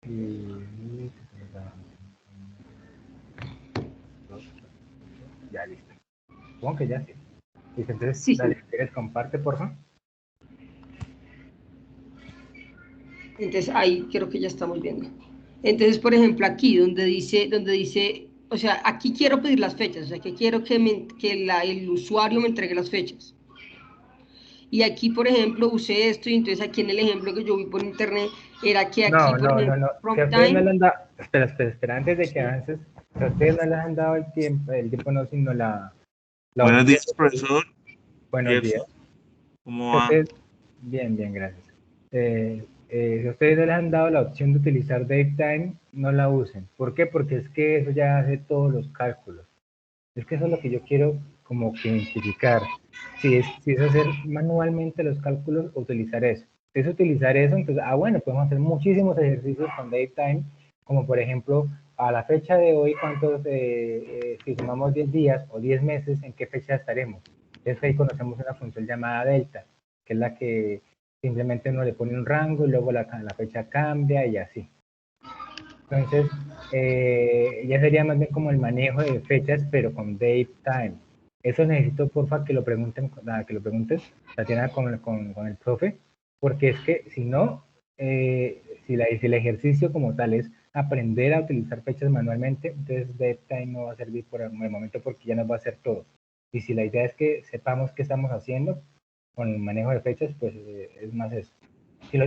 Y... Ya, listo. Supongo que ya sí. Listo, entonces, Sí, dale, sí. ¿quieres comparte, por favor? Entonces ahí creo que ya estamos viendo. Entonces, por ejemplo, aquí donde dice, o sea, aquí quiero pedir las fechas, o sea, que quiero que el usuario me entregue las fechas. Y aquí, por ejemplo, usé esto y entonces aquí en el ejemplo que yo vi por internet era que aquí, No, por no, no, ejemplo, no. Si a prompt ustedes no time, le han dado... Espera, espera, espera. Antes de que sí. avances, si a ustedes no les han dado el tiempo no, sino la Buenos opción días, de... profesor. Buenos días. Gerson, ¿cómo Si a va? ustedes... Bien, bien, gracias. Si a ustedes no les han dado la opción de utilizar DateTime, no la usen. ¿Por qué? Porque es que eso ya hace todos los cálculos. Es que eso es lo que yo quiero como que identificar. Si es hacer manualmente los cálculos o utilizar eso. Si es utilizar eso, entonces, bueno, podemos hacer muchísimos ejercicios con DateTime, como por ejemplo, a la fecha de hoy, si sumamos 10 días o 10 meses, ¿en qué fecha estaremos? Entonces ahí conocemos una función llamada delta, que es la que simplemente uno le pone un rango y luego la fecha cambia y así. Entonces, ya sería más bien como el manejo de fechas, pero con date time. Eso necesito, porfa, que lo preguntes, Tatiana, con el profe, porque es que si no, si el ejercicio como tal es aprender a utilizar fechas manualmente, entonces date time no va a servir por el momento porque ya nos va a hacer todo. Y si la idea es que sepamos qué estamos haciendo con el manejo de fechas, pues es más eso. Si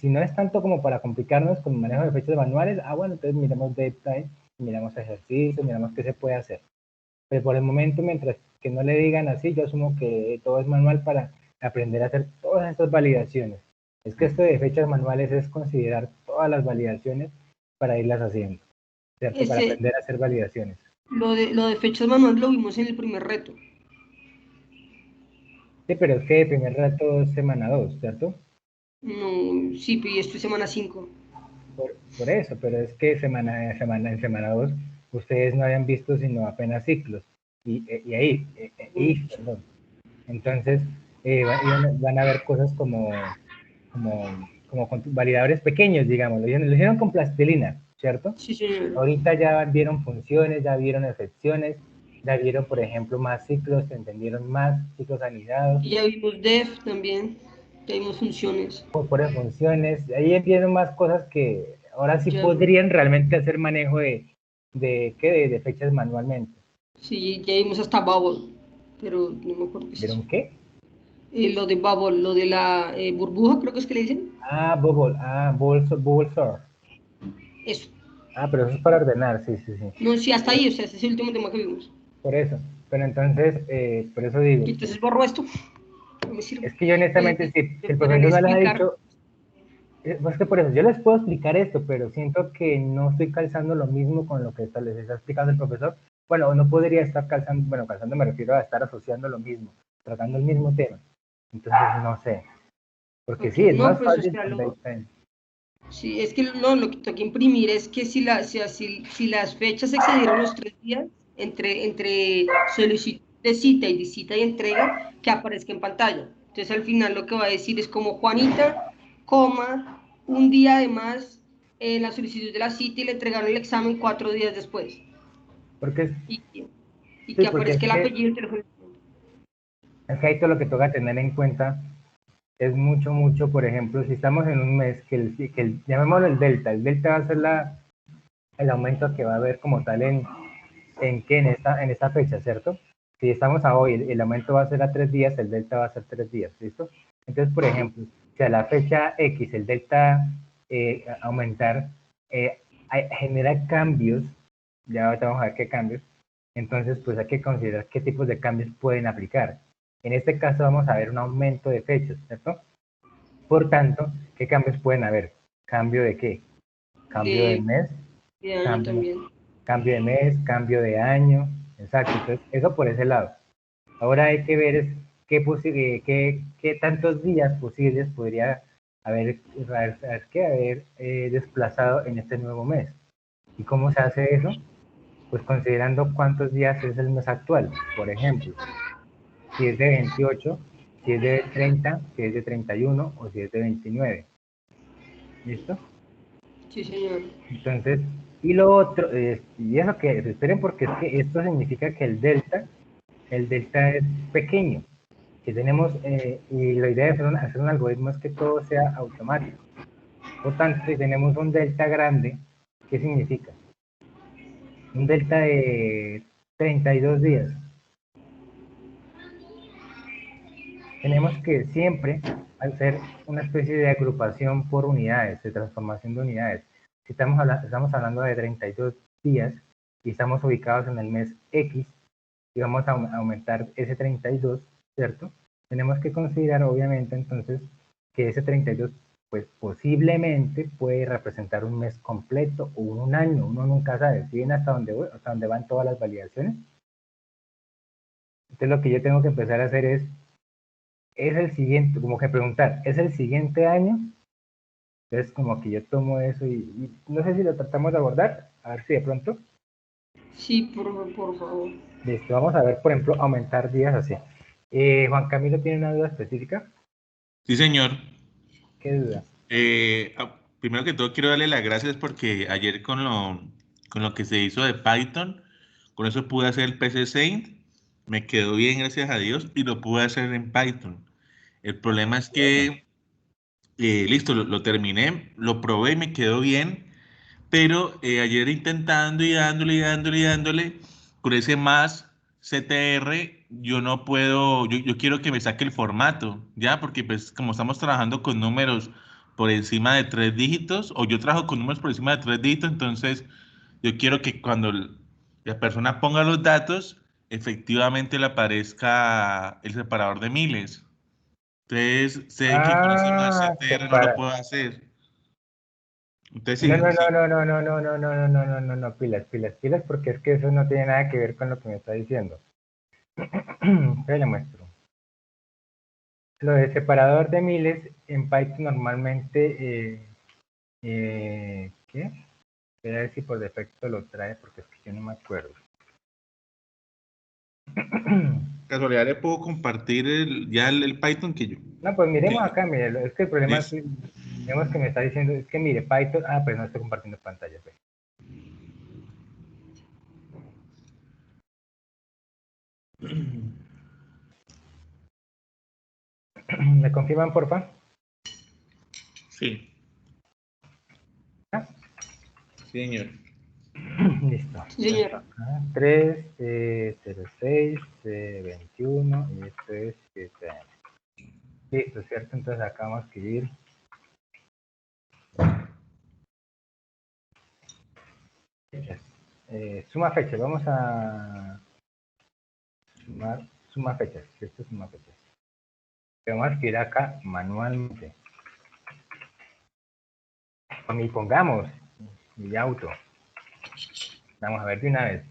no es tanto como para complicarnos con el manejo de fechas manuales, bueno, entonces miramos DateTime, miramos ejercicios, miramos qué se puede hacer. Pero por el momento, mientras que no le digan así, yo asumo que todo es manual para aprender a hacer todas estas validaciones. Es que esto de fechas manuales es considerar todas las validaciones para irlas haciendo, ¿cierto? Para Ese, aprender a hacer validaciones. lo de fechas manuales lo vimos en el primer reto. Sí, pero es que el primer reto es semana 2, ¿cierto? No, sí, y esto es semana 5. Por eso, pero es que en semana 2 ustedes no habían visto sino apenas ciclos perdón. Entonces, van a ver cosas como con validadores pequeños, digamos, lo hicieron con plastilina, ¿cierto? Sí, señor. Ahorita ya vieron funciones, ya vieron excepciones, ya vieron, por ejemplo, más ciclos, entendieron más ciclos anidados, Y ya vimos def también, ya vimos funciones. por funciones, ahí entienden más cosas que ahora sí Ya, podrían realmente hacer manejo de fechas manualmente. sí, ya vimos hasta bubble, pero no me acuerdo qué es eso. ¿Vieron qué? Lo de bubble, lo de la burbuja, creo que es que le dicen. Bubble Sort. Eso. Pero eso es para ordenar, sí, sí, sí. No, sí, hasta ahí, o sea, ese es el último tema que vimos. Por eso. Pero entonces, por eso digo, Y entonces borro esto, no me sirve. es que yo Pues honestamente, si me el podrán profesor no les ha explicar. dicho, pues que por eso, yo les puedo explicar esto, pero siento que no estoy calzando lo mismo con lo que les está explicando el profesor. Bueno, no podría estar calzando, bueno, calzando me refiero a estar asociando lo mismo, tratando el mismo tema. Entonces, no sé, porque Ok, sí, es no, más pues o fácil sea, con DateTime. sí, es que no, lo que toca imprimir es que si las fechas excedieron los 3 días entre solicitud de cita y visita y entrega, que aparezca en pantalla. Entonces al final lo que va a decir es como Juanita, coma, un día además en la solicitud de la cita y le entregaron el examen 4 días después. Porque Y sí, que porque aparezca el apellido y el teléfono. es que ahí todo lo que toca tener en cuenta es mucho, mucho, por ejemplo, si estamos en un mes llamémoslo el delta va a ser el aumento que va a haber como tal en esta fecha, ¿cierto? Si estamos a hoy, el aumento va a ser a 3 días, el delta va a ser 3 días, ¿listo? Entonces, por ejemplo, si a la fecha X el delta aumentar, genera cambios, ya ahorita vamos a ver qué cambios, entonces pues hay que considerar qué tipos de cambios pueden aplicar. En este caso vamos a ver un aumento de fechas, ¿cierto? Por tanto, ¿qué cambios pueden haber? ¿Cambio de qué? Cambio de De, mes, de año cambio, también. cambio de mes, cambio de año, exacto. Entonces, eso por ese lado. Ahora hay que ver qué tantos días posibles podría haber desplazado en este nuevo mes. ¿Y cómo se hace eso? Pues considerando cuántos días es el mes actual. Por ejemplo, si es de 28, si es de 30, si es de 31 o si es de 29. ¿Listo? Sí, señor. Entonces, y lo otro, y eso que esperen porque es que esto significa que el delta es pequeño, que tenemos, y la idea de hacer un algoritmo es que todo sea automático. Por tanto, si tenemos un delta grande, ¿qué significa? Un delta de 32 días. Tenemos que siempre hacer una especie de agrupación por unidades, de transformación de unidades. Si estamos hablando de 32 días y estamos ubicados en el mes X y vamos a aumentar ese 32, ¿cierto? Tenemos que considerar, obviamente, entonces, que ese 32, pues posiblemente puede representar un mes completo o un año, uno nunca sabe. ¿Sí ven hasta dónde van todas las validaciones? Entonces lo que yo tengo que empezar a hacer es el siguiente, como que preguntar, ¿es el siguiente año? Entonces como que yo tomo eso y no sé si lo tratamos de abordar, a ver si de pronto. Sí, por favor. Listo, vamos a ver, por ejemplo, aumentar días así. Juan Camilo tiene una duda específica. Sí, señor. ¿Qué duda? Primero que todo quiero darle las gracias porque ayer con lo que se hizo de Python, con eso pude hacer el PC Saint, me quedó bien, gracias a Dios, y lo pude hacer en Python. El problema es Bueno, que, listo, lo terminé, lo probé y me quedó bien, pero ayer intentando y dándole y dándole y dándole, con ese más CTR, yo no puedo, yo quiero que me saque el formato, ¿ya? Porque pues como estamos trabajando con números por encima de 3 dígitos, o yo trabajo con números por encima de 3 dígitos, entonces yo quiero que cuando la persona ponga los datos, efectivamente le aparezca el separador de miles. Entonces sé que con ese más ah, CTR no lo separa. puedo hacer. Entonces No, no, sí, no, sí. no, no, no, no, no, no, no, no, no, no, no, pilas, pilas, pilas, porque es que eso no tiene nada que ver con lo que me está diciendo. Ya le muestro. Lo de separador de miles en Python normalmente, ¿qué? Voy a ver si por defecto lo trae, porque es que yo no me acuerdo. Casualidad le puedo compartir el Python que yo. No, pues miremos que- acá, mire, es que el problema es, Listo. digamos que me está diciendo, es que mire, Python, pues no estoy compartiendo pantalla, pues. ¿Me confirman, porfa? Sí, ¿Ah? sí, señor. Listo. Sí, Entonces señor. acá, 3, 06, 21, y esto es 7 años. Listo, ¿cierto? Entonces acá vamos a escribir fechas. Suma fechas, vamos a suma fechas, ¿cierto? Suma fechas. Vamos a escribir acá manualmente. Ni pongamos mi auto. Vamos a ver de una vez.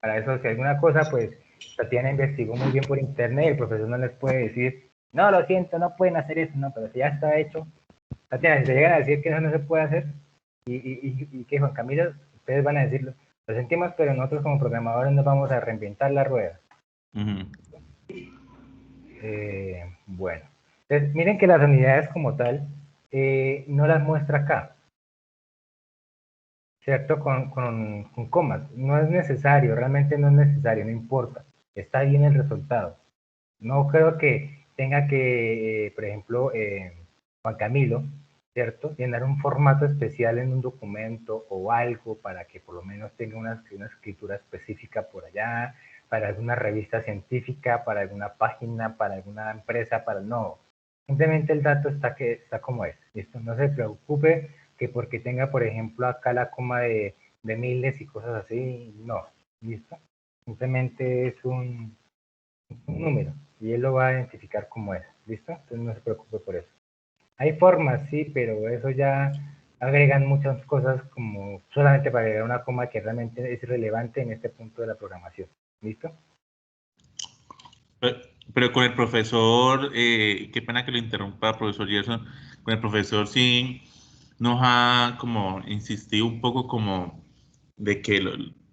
Para eso, si alguna cosa, pues Tatiana investigó muy bien por internet y el profesor no les puede decir, no, lo siento, no pueden hacer eso, no, pero si ya está hecho. Tatiana, si se llegan a decir que eso no se puede hacer y que Juan Camilo, ustedes van a decirlo, lo sentimos, pero nosotros como programadores nos vamos a reinventar la rueda. Ujú. Bueno, entonces miren que las unidades como tal no las muestra acá, ¿cierto? Con comas. No es necesario, realmente no es necesario, no importa. Está bien el resultado. No creo que tenga que, por ejemplo, Juan Camilo, ¿cierto? Llenar un formato especial en un documento o algo para que por lo menos tenga una escritura específica por allá, para alguna revista científica, para alguna página, para alguna empresa, para no. Simplemente el dato está como es, ¿listo? No se preocupe que porque tenga, por ejemplo, acá la coma de miles y cosas así, no, ¿listo? Simplemente es un número y él lo va a identificar como es, ¿listo? Entonces no se preocupe por eso. Hay formas, sí, pero eso ya agregan muchas cosas como solamente para agregar una coma que realmente es relevante en este punto de la programación, ¿listo? Pero, pero con el profesor, qué pena que lo interrumpa, profesor Gerson, con el profesor sí nos ha como insistido un poco como de que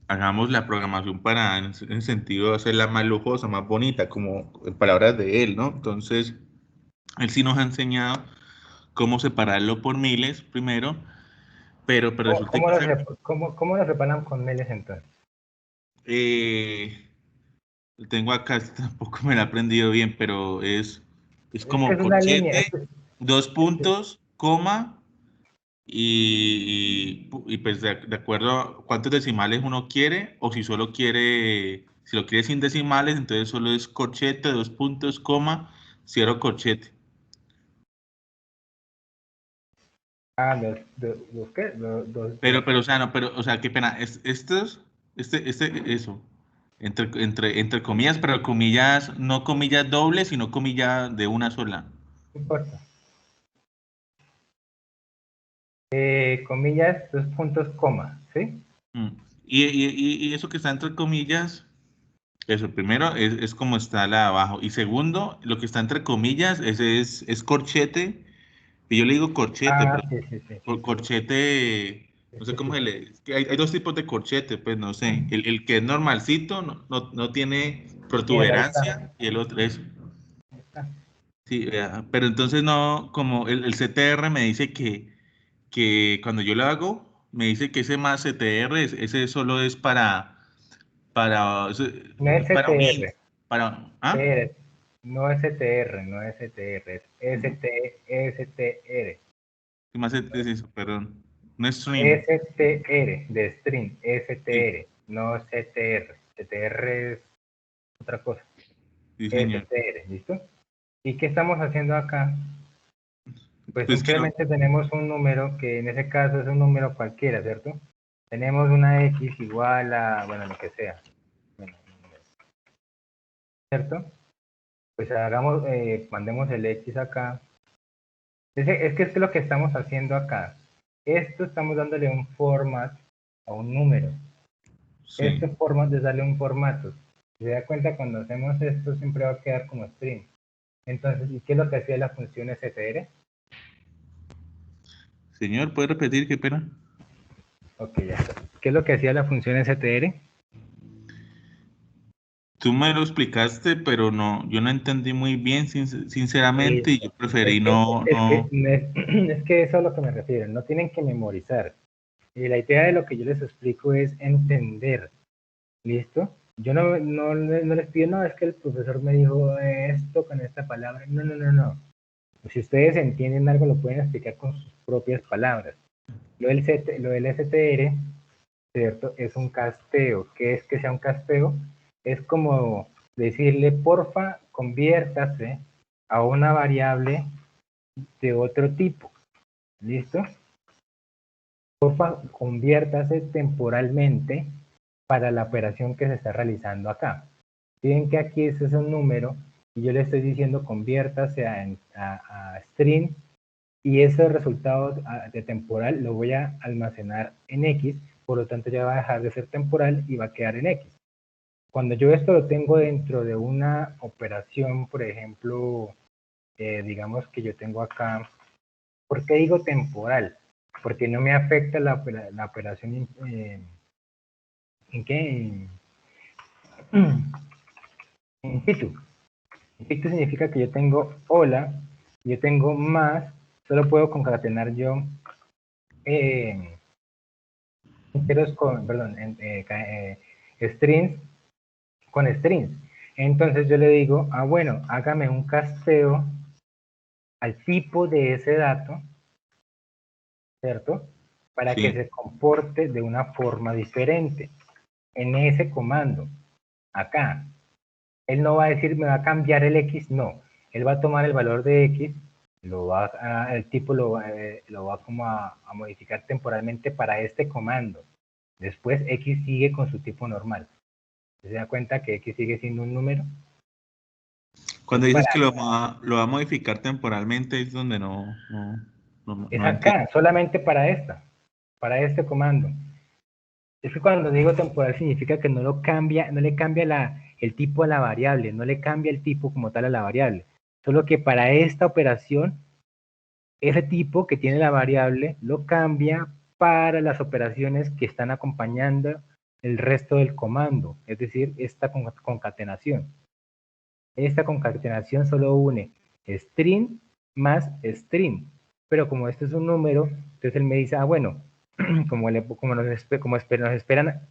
hagamos la programación para, en el sentido de hacerla más lujosa, más bonita, como en palabras de él, ¿no? Entonces, él sí nos ha enseñado cómo separarlo por miles primero pero resulta ¿Cómo, que cómo lo separan con meles entonces? lo tengo acá, tampoco me lo he aprendido bien, pero es Es que como es una línea, corchete, dos es- puntos, coma, y pues de acuerdo a cuántos decimales uno quiere, o si solo quiere, si lo quiere sin decimales, entonces solo es corchete, dos puntos, coma, cierro corchete. los ¿qué? Pero, o sea, no, pero, o sea, qué pena, eso, entre comillas, pero comillas, no comillas dobles, sino comillas de una sola. No importa. Comillas, dos puntos, coma, ¿sí? Mm. Y eso que está entre comillas, eso primero es como está la de abajo. Y segundo, lo que está entre comillas, ese es corchete. Y yo le digo corchete, Ah, pero sí, sí, sí. corchete, no sé Sí, cómo sí. se le. Es que hay dos tipos de corchete, pues no sé. El que es normalcito, no tiene Bien, ahí protuberancia, está. y el otro es. Ahí está. Sí, pero entonces no, como el CTR me dice que cuando yo lo hago, me dice que ese más CTR, ese solo es No es para unir, STR, ¿ah? TR, no STR, no STR, es STR. ¿Qué más es eso? Perdón. No es stream. STR, de string, Sí, STR, no CTR. CTR es otra cosa. sí, señor. STR, ¿listo? ¿Y qué estamos haciendo acá? Pues Pues que no. simplemente tenemos un número que en ese caso es un número cualquiera, ¿cierto? Tenemos una X igual a, bueno, lo que sea. Bueno, ¿cierto? Pues hagamos, mandemos el X acá. Es que es lo que estamos haciendo acá. Esto estamos dándole un format a un número. Sí. Este format es darle un formato. Si se da cuenta, cuando hacemos esto siempre va a quedar como string. Entonces, ¿y qué es lo que hacía la función str? Señor, ¿puede repetir? Qué pena. Ok, ya está. ¿Qué es lo que hacía la función str? Tú me lo explicaste, pero no, yo no entendí muy bien, sinceramente, y yo Listo. preferí no. Es que eso es a lo que me refiero. No tienen que memorizar. Y la idea de lo que yo les explico es entender. ¿Listo? Yo no les pido, no, es que el profesor me dijo esto con esta palabra. No, no, no, no. Si ustedes entienden algo, lo pueden explicar con sus propias palabras. Lo del STR, ¿cierto? Es un casteo. ¿Qué es que sea un casteo? Es como decirle, porfa, conviértase a una variable de otro tipo. ¿Listo? Porfa, conviértase temporalmente para la operación que se está realizando acá. Fíjense que aquí este es un número y yo le estoy diciendo conviértase a string y ese resultado de temporal lo voy a almacenar en X, por lo tanto ya va a dejar de ser temporal y va a quedar en X. Cuando yo esto lo tengo dentro de una operación, por ejemplo, digamos que yo tengo acá, ¿por qué digo temporal? Porque no me afecta la operación ¿en qué? En Pitu. Esto significa que yo tengo hola, yo tengo más, solo puedo concatenar yo enteros con, perdón, strings con strings. Entonces yo le digo, bueno, hágame un casteo al tipo de ese dato, ¿cierto? Para que Sí. se comporte de una forma diferente. En ese comando, acá, él no va a decir, me va a cambiar el X, no. Él va a tomar el valor de X, el tipo lo va como a modificar temporalmente para este comando. Después X sigue con su tipo normal. ¿Se da cuenta que X sigue siendo un número? Es Cuando dices para, que lo va a modificar temporalmente, es donde es no entiendo. acá, solamente para este comando. Es que cuando digo temporal significa que no lo cambia, no le cambia el tipo a la variable, no le cambia el tipo como tal a la variable. Solo que para esta operación, ese tipo que tiene la variable lo cambia para las operaciones que están acompañando el resto del comando, es decir, esta concatenación. Esta concatenación solo une string más string, pero como este es un número, entonces él me dice, bueno, como nos esperan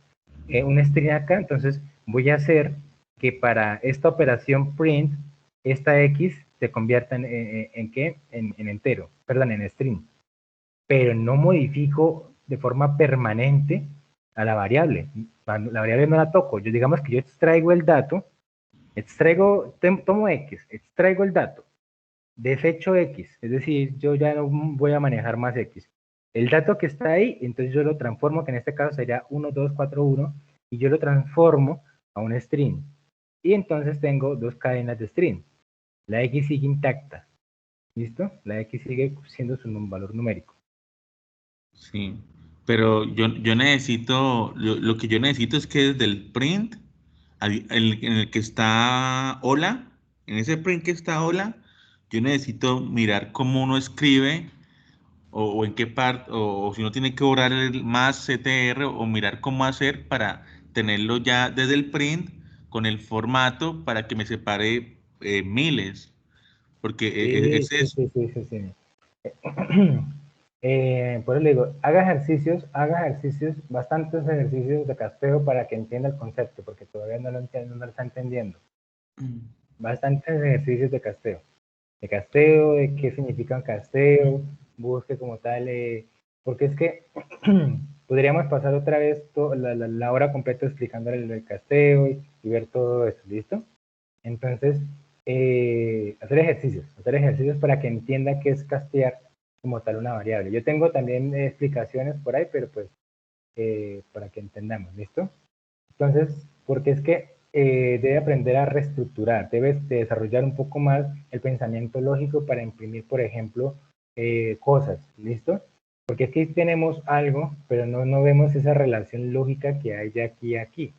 un string acá, entonces voy a hacer que para esta operación print, esta X se convierta en ¿qué? En entero, perdón, en string. Pero no modifico de forma permanente a la variable. La variable no la toco. Yo digamos que yo extraigo el dato, tomo X, extraigo el dato, desecho X, es decir, yo ya no voy a manejar más X. El dato que está ahí, entonces yo lo transformo, que en este caso sería 1241, y yo lo transformo a un string. Y entonces tengo dos cadenas de string. La X sigue intacta. ¿Listo? La X sigue siendo su valor numérico. Sí, pero yo necesito, lo que yo necesito es que desde el print, en el que está hola, en ese print que está hola, yo necesito mirar cómo uno escribe o en qué parte, o si uno tiene que borrar el más CTR o mirar cómo hacer para tenerlo ya desde el print con el formato para que me separe miles, porque Sí, ese sí, es... sí, sí, sí, sí. Por eso le digo, haga ejercicios, bastantes ejercicios de casteo para que entienda el concepto, porque todavía no lo entiende, no lo está entendiendo. Bastantes ejercicios de casteo, de qué significa un casteo, busque como tal, porque es que podríamos pasar otra vez la hora completa explicándole el casteo y ver todo eso, ¿listo? Entonces, hacer ejercicios para que entienda qué es castear como tal una variable. Yo tengo también explicaciones por ahí, pero pues para que entendamos, ¿listo? Entonces, porque es que debe aprender a reestructurar, debes de desarrollar un poco más el pensamiento lógico para imprimir, por ejemplo, cosas, ¿listo? Porque es que tenemos algo, pero no vemos esa relación lógica que hay de aquí a aquí.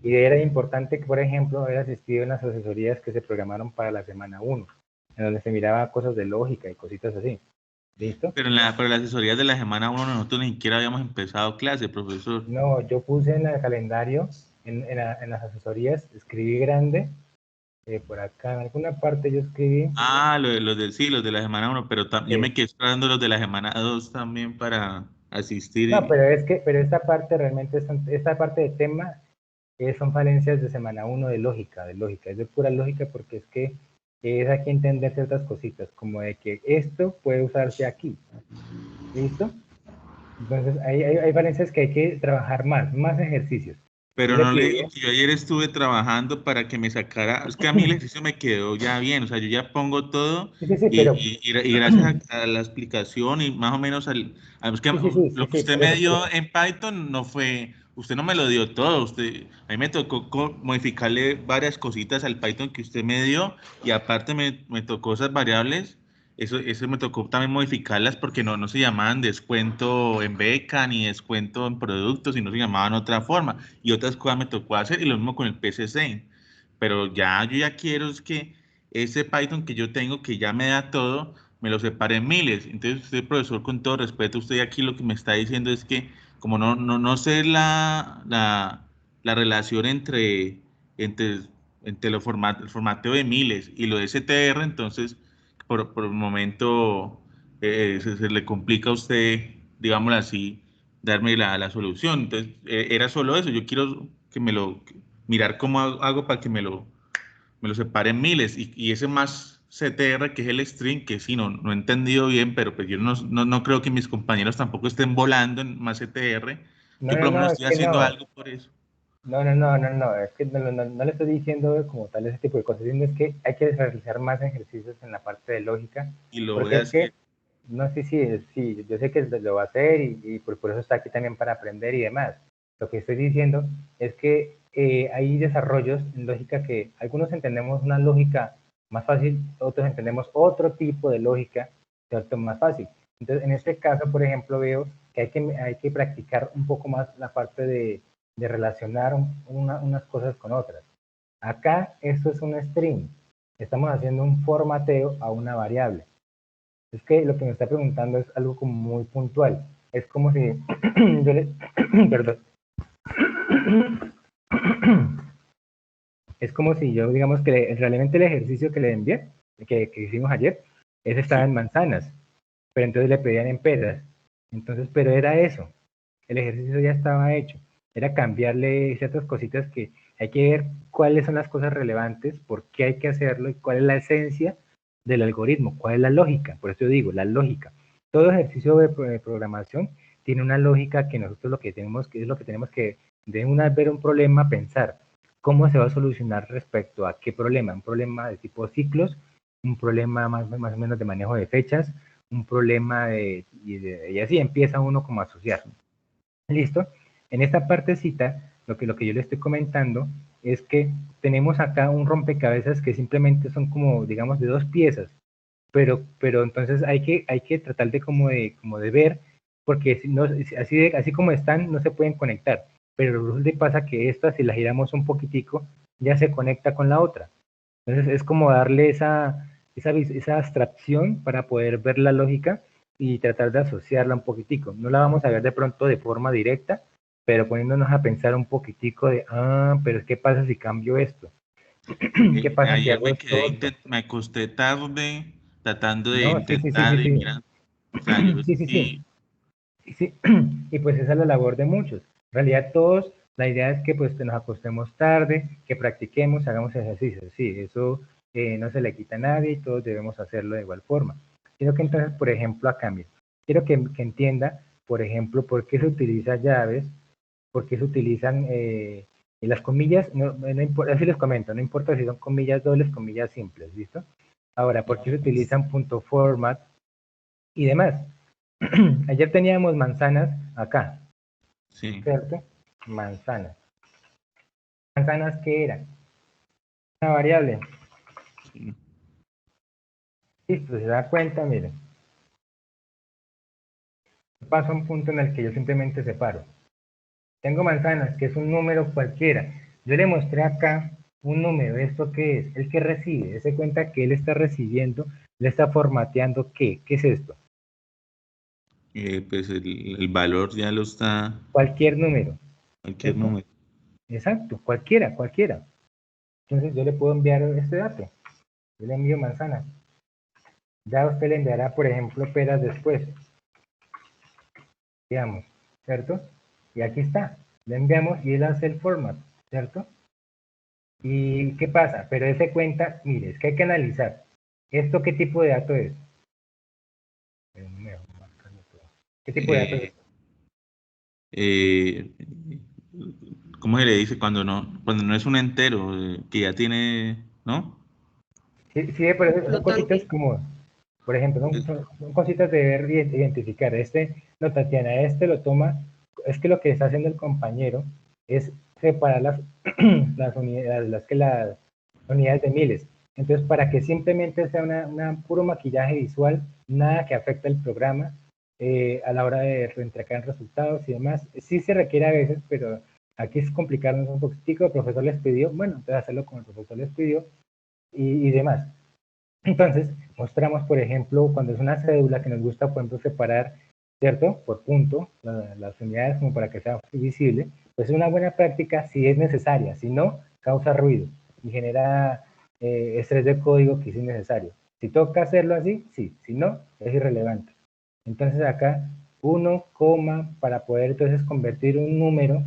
Y era importante que, por ejemplo, haber asistido en las asesorías que se programaron para la semana 1, en donde se miraba cosas de lógica y cositas así. ¿Listo? Pero la asesoría de la semana 1 nosotros ni siquiera habíamos empezado clase, profesor. No, yo puse en el calendario, en las asesorías, escribí grande, por acá en alguna parte yo escribí. Ah, los del sí, los de la semana 1, pero yo eh, me quedé esperando los de la semana 2 también para asistir. no, pero esta parte realmente, esta parte de tema son falencias de semana 1 de lógica, es de pura lógica porque es que es aquí entender ciertas cositas, como de que esto puede usarse aquí, ¿listo? Entonces hay falencias que hay que trabajar más ejercicios. Yo Pero le no le digo pediría, que yo ayer estuve trabajando para que me sacara, es que a mí el ejercicio me quedó ya bien, o sea, yo ya pongo todo sí, sí, sí, pero, y gracias a la explicación y más o menos es que sí, sí, sí, sí, lo que sí, usted por me eso, por dio eso. en Python no fue, usted no me lo dio todo, a mí me tocó modificarle varias cositas al Python que usted me dio y aparte me tocó esas variables. Eso me tocó también modificarlas porque no se llamaban descuento en beca ni descuento en productos, sino se llamaban otra forma. Y otras cosas me tocó hacer y lo mismo con el PCC. Pero ya yo ya quiero es que ese Python que yo tengo, que ya me da todo, me lo separe en miles. Entonces usted, profesor, con todo respeto, usted aquí lo que me está diciendo es que como no sé la relación entre, entre el formateo de miles y lo de STR, entonces por el momento se le complica a usted, digámoslo así, darme la solución. Entonces, era solo eso. Yo quiero que mirar cómo hago para que me lo separe en miles. Y ese más CTR, que es el string, que sí, no he entendido bien, pero pues yo no creo que mis compañeros tampoco estén volando en más CTR. No, Yo por no, lo no, menos es estoy que haciendo no. algo por eso. No, es que no le estoy diciendo como tal ese tipo de cosas, sino es que hay que realizar más ejercicios en la parte de lógica, Y lo voy porque a es que, hacer. no sé si yo sé que lo va a hacer y por eso está aquí también para aprender y demás. Lo que estoy diciendo es que hay desarrollos en lógica que algunos entendemos una lógica más fácil, otros entendemos otro tipo de lógica, ¿cierto? Más fácil. Entonces, en este caso, por ejemplo, veo que hay que practicar un poco más la parte de relacionar unas cosas con otras. Acá esto es un string. Estamos haciendo un formateo a una variable. Es que lo que me está preguntando es algo como muy puntual. Es como si yo le... perdón. Es como si yo, digamos que realmente el ejercicio que le envié, que hicimos ayer, ese estaba Sí. en manzanas, pero entonces le pedían en peras. Entonces, pero era eso, el ejercicio ya estaba hecho, era cambiarle ciertas cositas que hay que ver cuáles son las cosas relevantes, por qué hay que hacerlo y cuál es la esencia del algoritmo, cuál es la lógica. Por eso yo digo, la lógica. Todo ejercicio de programación tiene una lógica que nosotros lo que tenemos que es lo que tenemos que, de una vez ver un problema, pensar cómo se va a solucionar respecto a qué problema. Un problema de tipo ciclos, un problema más o menos de manejo de fechas, un problema y así empieza uno como a asociar. ¿Listo? En esta partecita, lo que yo le estoy comentando es que tenemos acá un rompecabezas que simplemente son como, digamos, de dos piezas, pero entonces hay que tratar de como de ver, porque si no, así como están, no se pueden conectar, pero resulta y pasa que esta, si la giramos un poquitico, ya se conecta con la otra. Entonces es como darle esa abstracción para poder ver la lógica y tratar de asociarla un poquitico. No la vamos a ver de pronto de forma directa, pero poniéndonos a pensar un poquitico de, pero ¿qué pasa si cambio esto? ¿Qué pasa si Ayer hago me esto quedé, otro? me acosté tarde tratando de No, sí, sí, sí, intentar sí, y sí. mira, o sea, yo Sí, sí, sí. sí, Sí, y pues esa es la labor de muchos. En realidad todos, la idea es que pues nos acostemos tarde, que practiquemos, hagamos ejercicios. Sí, eso no se le quita a nadie y todos debemos hacerlo de igual forma. Quiero que entonces, por ejemplo, a cambio, quiero que entienda, por ejemplo, por qué se utilizan llaves, por qué se utilizan las comillas, no importa, así les comento, no importa si son comillas dobles, comillas simples, ¿listo? Ahora, por qué se utilizan punto format y demás. Ayer teníamos manzanas acá, sí, ¿cierto? Manzanas. ¿Manzanas qué era? Una variable. sí. Listo, se da cuenta, miren. Paso a un punto en el que yo simplemente separo. Tengo manzanas, que es un número cualquiera. Yo le mostré acá un número. ¿Esto qué es? El que recibe. Se cuenta que él está recibiendo, le está formateando ¿qué? ¿Qué es esto? Pues el valor ya lo está, Cualquier número, cualquier ¿cierto? número. Exacto, cualquiera, cualquiera. Entonces yo le puedo enviar este dato. Yo le envío manzanas. Ya usted le enviará, por ejemplo, peras después, digamos, ¿cierto? Y aquí está, le enviamos y él hace el format, ¿cierto? ¿Y qué pasa? Pero él se cuenta, mire, es que hay que analizar, ¿esto qué tipo de dato es? ¿Qué tipo de dato es? Eh, eh, ¿Cómo se le dice cuando no es un entero, que ya tiene, ¿no? Sí, sí, pero son cositas Flotante. como, por ejemplo, Eh, son cositas de ver y identificar. No, Tatiana, lo toma, es que lo que está haciendo el compañero es separar las unidades, las unidades de miles. Entonces, para que simplemente sea puro maquillaje visual, nada que afecte el programa a la hora de entregar resultados y demás, sí se requiere a veces, pero aquí es complicarnos un poquitico. El profesor les pidió, bueno, entonces hacerlo como el profesor les pidió y demás. Entonces, mostramos, por ejemplo, cuando es una cédula que nos gusta, por ejemplo, separar, ¿cierto? Por punto, las unidades como para que sea visible, pues es una buena práctica si es necesaria, si no, causa ruido y genera estrés de código que es innecesario. Si toca hacerlo así, sí, si no, es irrelevante. Entonces acá, 1, para poder entonces convertir un número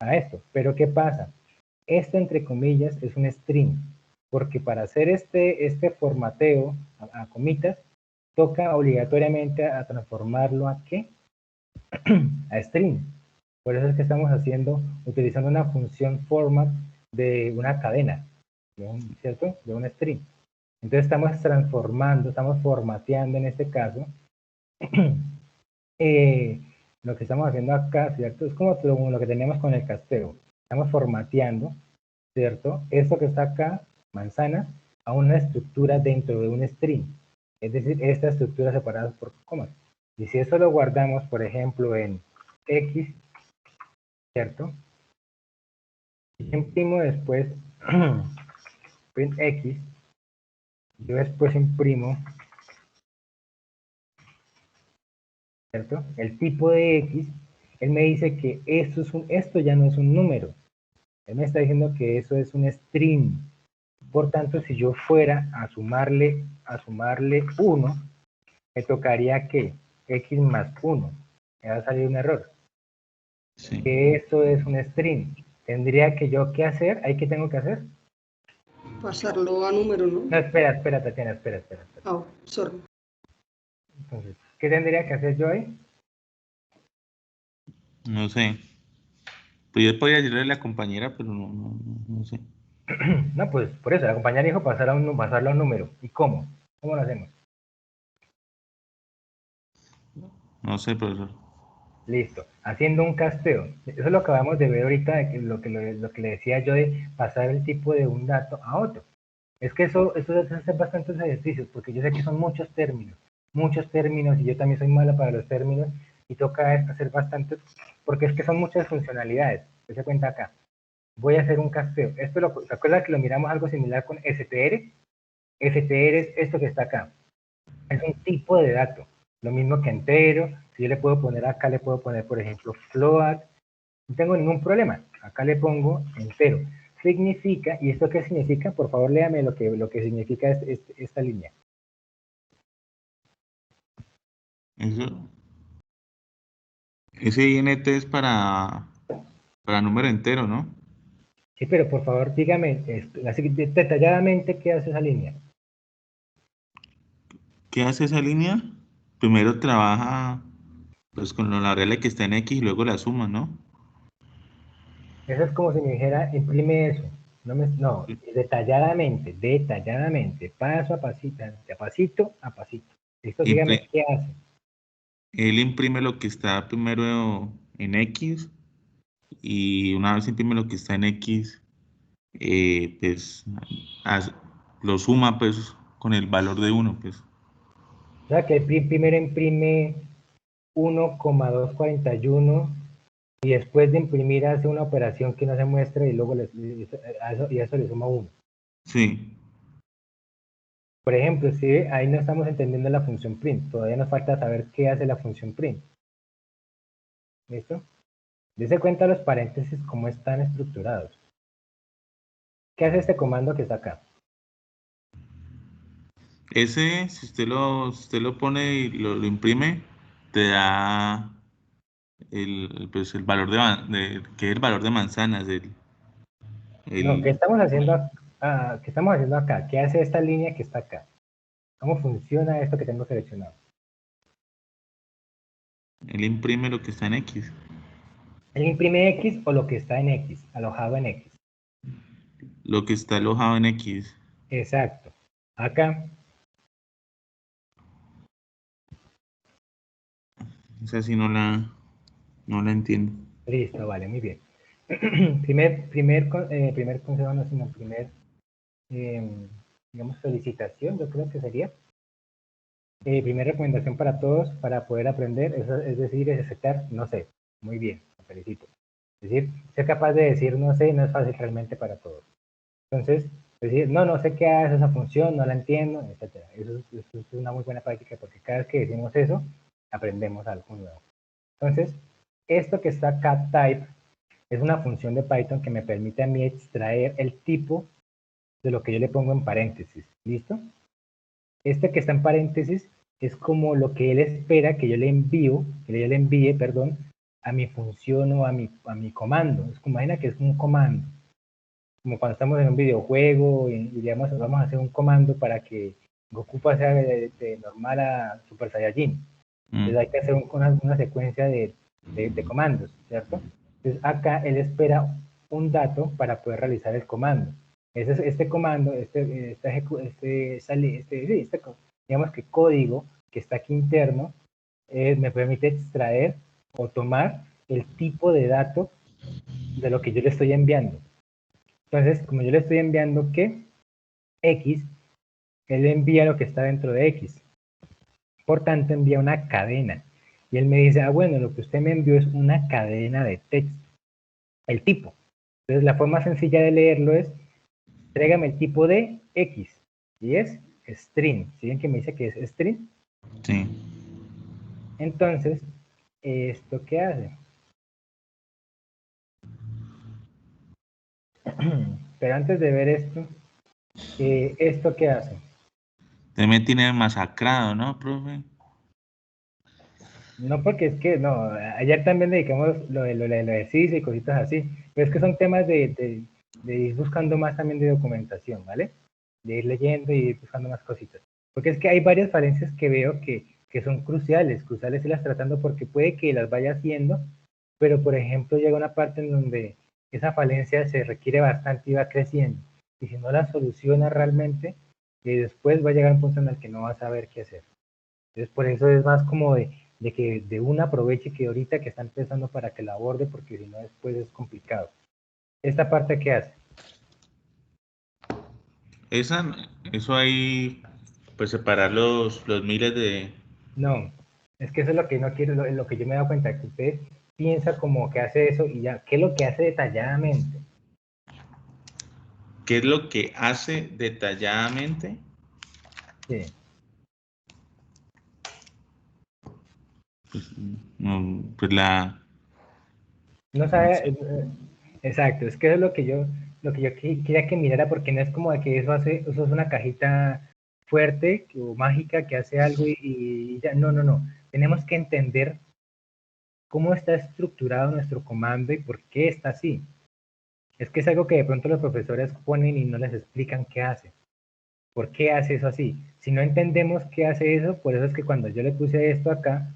a esto. Pero ¿qué pasa? Esto, entre comillas, es un string, porque para hacer este formateo a comitas, toca obligatoriamente a transformarlo a ¿qué? A string. Por eso es que estamos utilizando una función format de una cadena, ¿cierto? De un string. Entonces estamos transformando, estamos formateando en este caso eh, lo que estamos haciendo acá, ¿cierto? Es como lo que teníamos con el casteo. Estamos formateando, ¿cierto? Esto que está acá, manzana, a una estructura dentro de un string. Es decir, esta estructura separada por comas. Y si eso lo guardamos, por ejemplo, en X, ¿cierto? Y imprimo después en X, yo después imprimo, ¿cierto? El tipo de X, él me dice que esto ya no es un número. Él me está diciendo que eso es un string. Por tanto, si yo fuera a sumarle 1, me tocaría que X más 1. me va a salir un error. Sí. Que esto es un string. Tendría que yo qué hacer, ¿ahí qué tengo que hacer? Pasarlo a número, ¿no? No, espera, Tatiana, espera. Oh, sorry. Entonces, ¿qué tendría que hacer yo ahí? No sé. Pues yo podría decirle a la compañera, pero no sé. No, pues por eso, la compañera dijo pasarlo a un número. ¿Y cómo? ¿Cómo lo hacemos? No sé, profesor. Listo, haciendo un casteo. Eso es lo que acabamos de ver ahorita, de que lo que le decía yo de pasar el tipo de un dato a otro. Es que eso es hacer bastantes ejercicios, porque yo sé que son muchos términos, y yo también soy mala para los términos, y toca hacer bastantes, porque es que son muchas funcionalidades. Se cuenta acá. Voy a hacer un casteo. ¿Se acuerda que lo miramos algo similar con STR? STR es esto que está acá. Es un tipo de dato. Lo mismo que entero. Si yo le puedo poner acá, le puedo poner, por ejemplo, float. No tengo ningún problema. Acá le pongo entero. Significa, ¿y esto qué significa? Por favor, léame lo que significa esta línea. Eso, ese INT es para número entero, ¿no? Sí, pero por favor, dígame así, detalladamente qué hace esa línea. ¿Qué hace esa línea? Primero trabaja pues con la variable que está en X y luego la suma, ¿no? Eso es como si me dijera, imprime eso. No, detalladamente, paso a pasito, a pasito. Listo, dígame Impre- qué hace. Él imprime lo que está primero en X y una vez imprime lo que está en X, pues haz- lo suma pues con el valor de 1, pues. O sea, que primero imprime 1,241 y después de imprimir hace una operación que no se muestra y luego y a eso le suma 1. Sí, Por ejemplo, si ahí no estamos entendiendo la función print, todavía nos falta saber qué hace la función print. ¿Listo? Dese cuenta los paréntesis cómo están estructurados. ¿Qué hace este comando que está acá? ese, si usted lo pone y lo imprime, te da pues el valor que es el valor de manzanas, No, ¿qué el, estamos haciendo ¿qué estamos haciendo acá? ¿Qué hace esta línea que está acá? ¿Cómo funciona esto que tengo seleccionado? él imprime lo que está en X. ¿Él imprime X o lo que está en X, alojado en X? Lo que está alojado en X. Exacto. Acá, Esa sí no la entiendo. listo, vale, muy bien. Primer consejo, no, sino digamos, felicitación, yo creo que sería. Primera recomendación para todos, para poder aprender, es decir, es aceptar, no sé. Muy bien, te felicito. Es decir, ser capaz de decir no sé no es fácil realmente para todos. Entonces, decir, no sé qué hace esa función, no la entiendo, etcétera. Eso es una muy buena práctica porque cada vez que decimos eso, aprendemos algo nuevo. Entonces, esto que está acá, type, es una función de Python que me permite a mí extraer el tipo de lo que yo le pongo en paréntesis. ¿Listo? Este que está en paréntesis es como lo que él espera que yo le envíe, perdón, a mi función o a mi comando. Es como, imagina que es un comando. Como cuando estamos en un videojuego y digamos, vamos a hacer un comando para que Goku pase de normal a Super Saiyajin. Entonces hay que hacer una secuencia de comandos, ¿cierto? Entonces acá él espera un dato para poder realizar el comando. Este comando, digamos que código que está aquí interno, me permite extraer o tomar el tipo de dato de lo que yo le estoy enviando. Entonces, como yo le estoy enviando que X, él envía lo que está dentro de X. Por tanto, envía una cadena. Y él me dice, bueno, lo que usted me envió es una cadena de texto. El tipo. Entonces, la forma sencilla de leerlo es, trégame el tipo de X. Y es string. ¿Sí ven que me dice que es string? Sí. Entonces, ¿esto qué hace? Pero antes de ver esto, ¿esto qué hace? Usted me tiene masacrado, ¿no, profe? No, porque es que, no, ayer también dedicamos lo de ejercicio y cositas así, pero es que son temas de ir buscando más también de documentación, ¿vale? De ir leyendo y ir buscando más cositas. Porque es que hay varias falencias que veo que son cruciales irlas tratando porque puede que las vaya haciendo, pero por ejemplo llega una parte en donde esa falencia se requiere bastante y va creciendo. Y si no la soluciona realmente, después va a llegar un punto en el que no va a saber qué hacer. Entonces, por eso es más como de que de una aproveche que ahorita que está empezando para que la aborde, porque si no después es complicado. ¿Esta parte qué hace? Esa, eso hay, pues separar los miles de... No, es que eso es lo que no quiero, lo que yo me he dado cuenta, que usted piensa como que hace eso y ya, ¿qué es lo que hace detalladamente? ¿Qué es lo que hace detalladamente? Sí, No, pues la... no No sabe, sé. exacto, es que eso es lo que yo quería que mirara, porque no es como de que eso es una cajita fuerte o mágica que hace algo y ya, no, no, no, tenemos que entender cómo está estructurado nuestro comando y por qué está así. Es que es algo que de pronto los profesores ponen y no les explican qué hace. ¿Por qué hace eso así? Si no entendemos qué hace eso, por eso es que cuando yo le puse esto acá,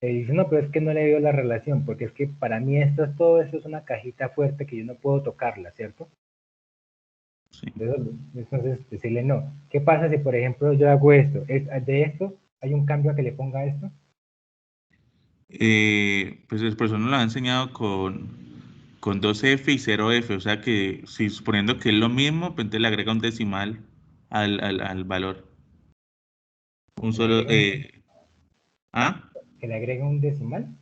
dice, no, pero es que no le veo la relación, porque es que para mí todo esto es una cajita fuerte que yo no puedo tocarla, ¿cierto? Sí. Entonces, decirle no. ¿Qué pasa si, por ejemplo, yo hago esto? ¿De esto hay un cambio a que le ponga esto? Pues el profesor nos lo ha enseñado con 2F y 0F, o sea que si suponiendo que es lo mismo, pues entonces le agrega un decimal al valor. Un Que le solo, agregue un, ¿ah? que le agregue un decimal.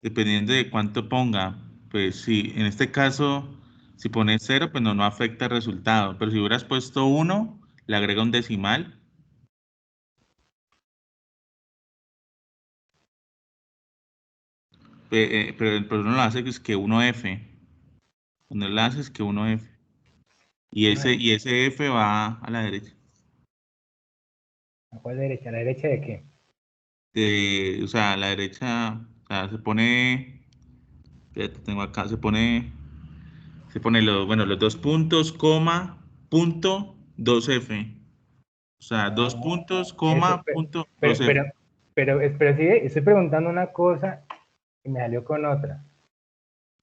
Dependiendo de cuánto ponga, pues sí, en este caso, si pones 0, pues no afecta el resultado, pero si hubieras puesto 1, le agrega un decimal, pero el profesor no lo hace que es que 1F, cuando él lo hace es que 1F, Uno de, y ese F va a la derecha. ¿a cuál derecha? ¿A la derecha de qué? O sea, a la derecha, o sea, se pone, fíjate, tengo acá, se pone bueno, los dos puntos, coma, punto, 2F. O sea, dos Ah, puntos, eso, coma, punto, pero, 2F. pero, pero sí, estoy preguntando una cosa y me salió con otra.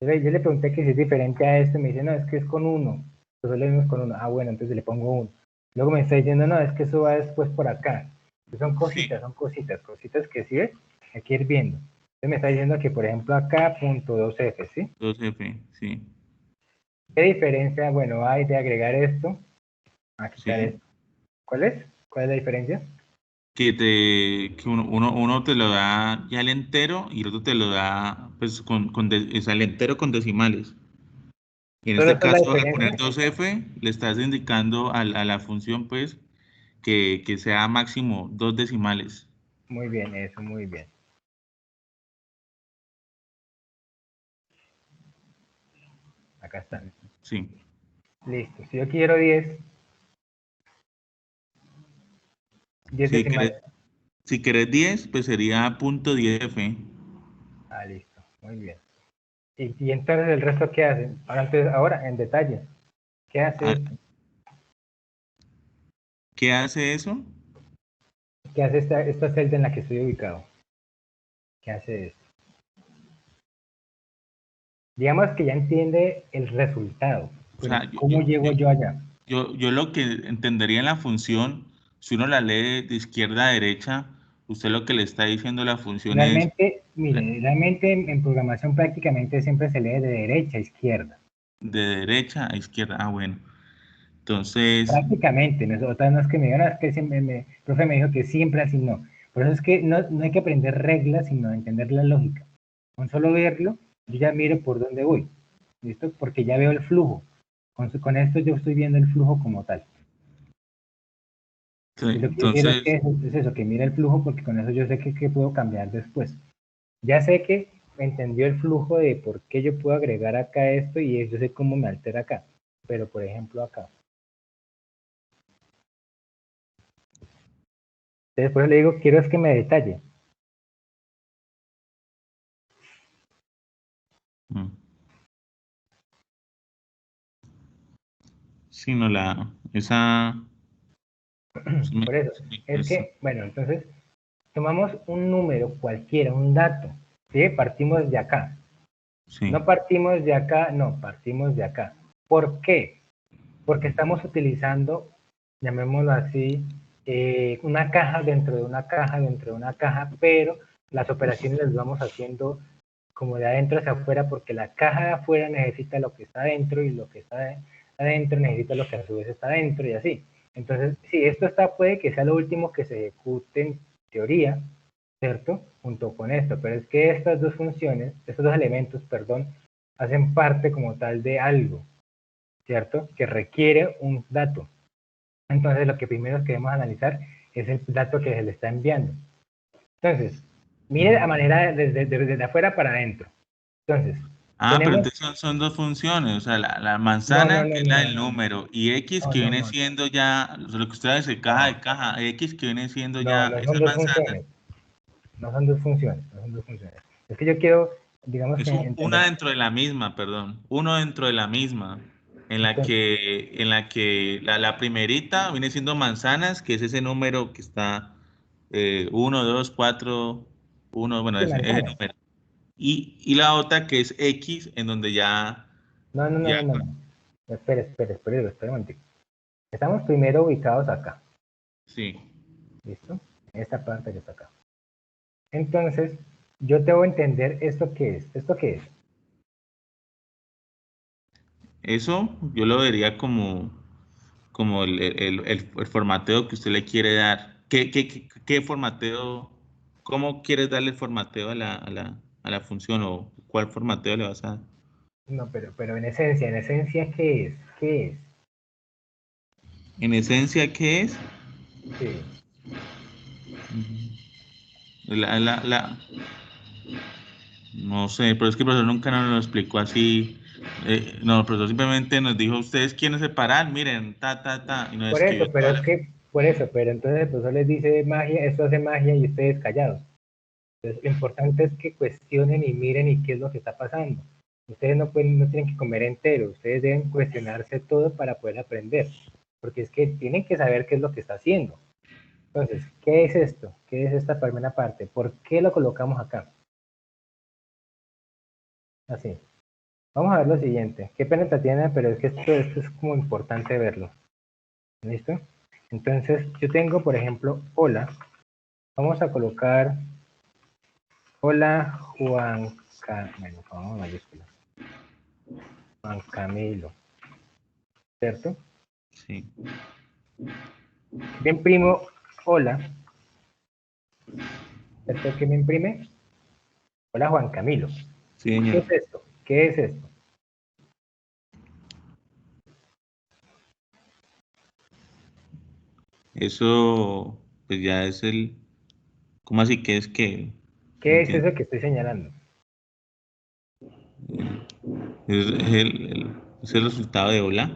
Yo le pregunté que si es diferente a esto y me dice, no, es que es con uno. Nosotros le dimos con uno. Ah, bueno, entonces le pongo uno. Luego me está diciendo, no, es que eso va después por acá. Entonces Sí, son cositas que sí, ¿ves? Hay que ir viendo. Entonces me está diciendo que, por ejemplo, acá, punto 2F, ¿sí? 2F, sí, ¿Qué diferencia, bueno, hay de agregar esto a quitar sí. esto? ¿Cuál es? ¿Cuál es la diferencia? Que uno te lo da ya el entero y el otro te lo da, pues, o sea, el entero con decimales. Y en ¿Solo este esa es la caso, al poner diferencia? 2F, le estás indicando a la función, pues, que sea máximo dos decimales. Muy bien, eso, muy bien. Acá está. Sí. Listo. Si yo quiero 10 Si querés, decimales. si querés 10, pues sería punto 10F. Ah, listo. Muy bien. Y entonces el resto, ¿qué hacen? Ahora, en detalle, ¿qué hace Ah, esto? ¿qué hace eso? ¿Qué hace esta celda en la que estoy ubicado? ¿Qué hace esto? Digamos que ya entiende el resultado, O pero sea, ¿cómo llego yo allá? yo lo que entendería en la función, si uno la lee de izquierda a derecha, usted lo que le está diciendo a la función es Realmente, mire, realmente en programación prácticamente siempre se lee de derecha a izquierda. de derecha a izquierda. Ah, bueno. Entonces, Prácticamente, no es que me digan, "Ah, es que siempre el profe me dijo que siempre así, no. Por eso es que no hay que aprender reglas, sino entender la lógica. Con solo verlo, yo ya miro por dónde voy. ¿Listo? Porque ya veo el flujo. Con esto yo estoy viendo el flujo como tal. sí, Y lo que yo quiero es entonces, que es eso, que mire el flujo, porque con eso yo sé que puedo cambiar después. Ya sé que entendió el flujo de por qué yo puedo agregar acá esto y yo sé cómo me altera acá. Pero, por ejemplo, acá. Entonces, por eso le digo, quiero es que me detalle. Mm. Sí, no esa, Por eso, es eso, que, bueno, entonces tomamos un número cualquiera, un dato, ¿sí? Partimos de acá. sí. No partimos de acá, no, partimos de acá. ¿Por qué? Porque estamos utilizando, llamémoslo así, una caja dentro de una caja dentro de una caja, pero las operaciones las vamos haciendo como de adentro hacia afuera, porque la caja de afuera necesita lo que está adentro y lo que está adentro necesita lo que a su vez está adentro y así. Entonces, si esto está, puede que sea lo último que se ejecute en teoría, ¿cierto? Junto con esto, pero es que estas dos funciones, estos dos elementos, perdón, hacen parte como tal de algo, ¿cierto? Que requiere un dato. Entonces, lo que primero queremos analizar es el dato que se le está enviando. Entonces, mire a manera desde afuera para adentro. Entonces, Ah, pero tenemos, entonces son dos funciones, o sea, la no, no, manzana, no, que es la no, del número, y X no, que no, viene no, siendo ya, o sea, lo que usted dice, caja de no, caja, X que viene siendo no, ya, no son esas dos manzanas, funciones, no son dos funciones, no son dos funciones. Es que yo quiero, digamos que es una entender, dentro de la misma, perdón, uno dentro de la misma, entonces, la primerita viene siendo manzanas, que es ese número que está 1, 2, 4, 1, bueno, sí, ese manzanas. número. Y la otra que es X, en donde ya, No, no, no, ya, no, no, no. Espera un momentico. Estamos primero ubicados acá, sí. ¿listo? En esta parte que está acá. Entonces, yo debo entender esto qué es, esto qué es. Eso yo lo vería como el formateo que usted le quiere dar. ¿Qué formateo, cómo quieres darle el formateo a la función o cuál formateo le vas a dar? No, pero en esencia, ¿qué es? ¿Qué es? En esencia, ¿qué es? Sí. La, la, la, no sé, pero es que el profesor nunca nos lo explicó así. No, el profesor simplemente nos dijo, ustedes quieren separar, miren, y nos Por escribió eso, pero toda es que, por eso, pero entonces el profesor les dice magia, esto hace magia y ustedes callados. Entonces, lo importante es que cuestionen y miren y qué es lo que está pasando. Ustedes no pueden, no tienen que comer entero, ustedes deben cuestionarse todo para poder aprender, porque es que tienen que saber qué es lo que está haciendo. Entonces, ¿qué es esto? ¿Qué es esta primera parte? ¿Por qué lo colocamos acá? Así. Vamos a ver lo siguiente. Qué pena Tatiana, pero es que esto es como importante verlo. ¿Listo? Entonces, yo tengo, por ejemplo, hola. Vamos a colocar hola Juan bueno, vamos a mayúsculas. Juan Camilo, ¿cierto? Sí, Yo imprimo hola, ¿cierto? ¿Qué me imprime? Hola Juan Camilo. sí, ¿Qué señor. es esto? ¿Qué es esto? Eso, pues ya es ¿cómo así que es que? No ¿Qué es entiendo. eso que estoy señalando? Es el resultado de hola.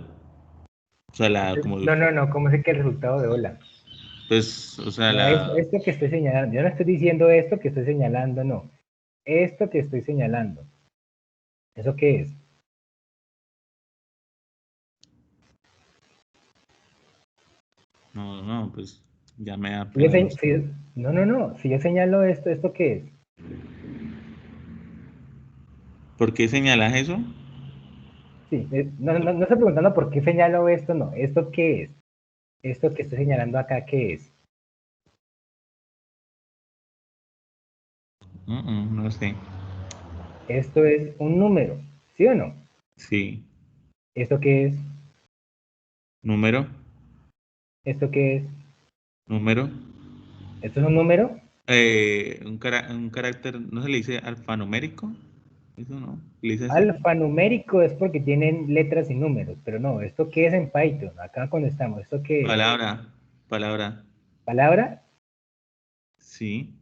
O sea, No, no, no, ¿cómo sé que el resultado de hola? pues, o sea, No, esto que estoy señalando, yo no estoy diciendo esto que estoy señalando, no. Esto que estoy señalando, ¿eso qué es? no, pues ya me da Si yo pena, no sé. no, no, no, si yo señalo esto, ¿esto qué es? ¿Por qué señalas eso? Sí, no, no, no estoy preguntando por qué señalo esto, no, ¿esto qué es? Esto que estoy señalando acá, ¿qué es? No sé. Esto es un número, ¿sí o no? Sí. ¿Esto qué es? Número, ¿Esto qué es? número. ¿Esto es un número? Un carácter, ¿no se le dice alfanumérico? Eso no. ¿Le dice así? Alfanumérico es porque tienen letras y números, pero no, ¿esto qué es en Python? Acá cuando estamos, ¿esto qué es? Palabra. ¿Palabra? Sí.